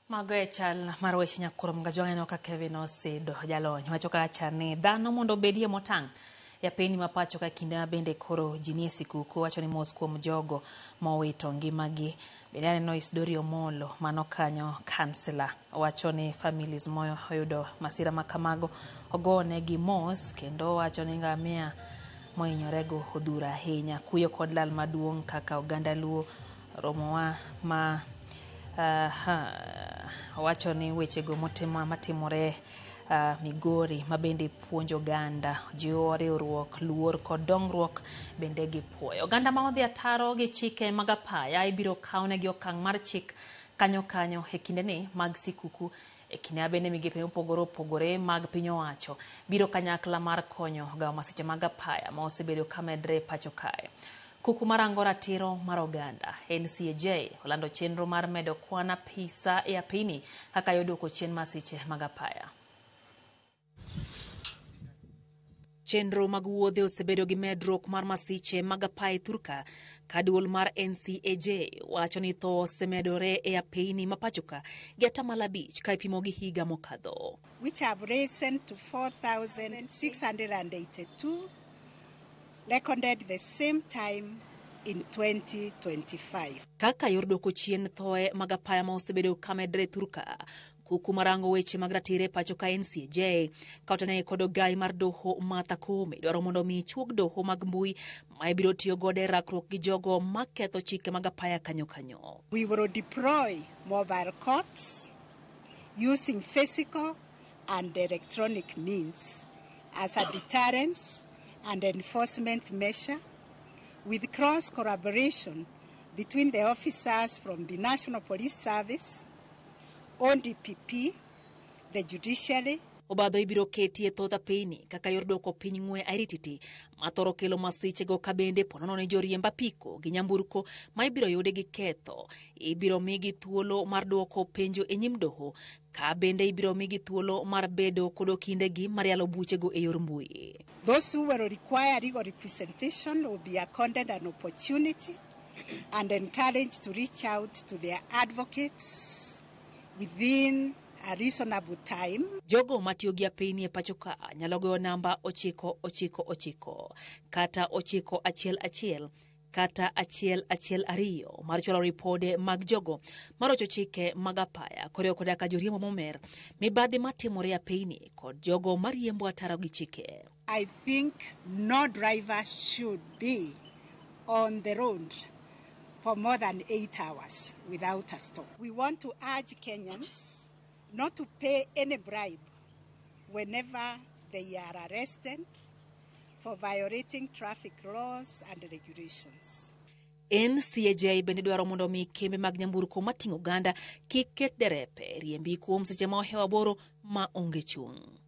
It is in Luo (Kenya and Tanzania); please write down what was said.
Magoe chal mar weche nyakurom ga joaneno ka Kevin osedo jalony wacho kacha ni dhano mondo bedie motang' ya piny ma pacho ka kinde ma bende koro jinie sikuku wacho ni mos kuom jogo mowito ngimagi. Bende aneno Isdori Omolo mano kanyo kansela wacho ni families moyo oyudo masira makamago ogonegi mos kendo wacho ni ngamia mohinyorego odhuro ahinya. Kuyo kod lal maduong' kaka oganda Luo romowa ma wacho ni wechego matimore Migori mabende puonjo oganda jiwo riwruok luor kod dongruok bende gipuoyo. Oganda ma odhi ataro gi chike mag apaya ibiro kawnegi okang' mar chik kanyo e kindeni mag sikuku e kinde bende migepe mopogore opogore mag piny owacho biro kanyakla mar konyo gawo masiche mag apaya ma osebedo kamedre pacho kae. Kuku marango ratiro mar oganda NCAJ olando chenro mar medo kwan apisa e apini kaka yoduoko chien masiche mag apaya. Chenro mag wuodhe osebedo gi medruok mar masiche mag apaya thurka ka duol mar NCAJ wacho ni tho osemedore e apini mapachoka gi atamalo 5 ka ipimo gi higa mokadho, which have risen to 4,682 recorded the same time in 2025. Kaka yor dwoko chien thoe mag apaya ma osebedo kamedre thurka, kuku marango weche mag ratire pacho ka NCAJ kautane kod ogai mar doho Martha Koome dwaro mondo mi chuog doho mag mbui ma ibiro tiyo godo e rakruok gi jogo maketho chike mag apaya kanyo. We will deploy mobile courts using physical and electronic means as a deterrence and enforcement measure with cross collaboration between the officers from the National Police Service, ODPP, the judiciary. Obadho ibiro ketie thoth apini kaka yor dwoko piny ng'we airititi mathoro kelo masichego ka bende ponono ne joriemb apiko gi nyamburko ma ibiro yude gi ketho ibiro migi thuolo mar dwoko penjo e nyim doho ka bende ibiro migi thuolo mar bedo kod kindegi mar yalo buchego e yor mbui. Those who will require legal representation will be accorded an opportunity and encouraged to reach out to their advocates within a reasonable time. Jogo matiyo gi apini e pachoka nyalo goyo namba 999 kata 911 kata 112 mar chwalo ripode mag jogo marocho chike mag apaya koriwo koda ka joriembo momer mibadhi matimore apini kod jogo mariembo ataro gi chike. I think no driver should be on the road for more than 8 hours without a stop. We want to urge Kenyans not to pay any bribe whenever they are arrested for violating traffic laws and regulations. NCAJ bende dwaro mondo mi kembe mag nyamburko mating'o oganda kik ket derepe riembi kuom seche ma ohewa boro ma onge chung'.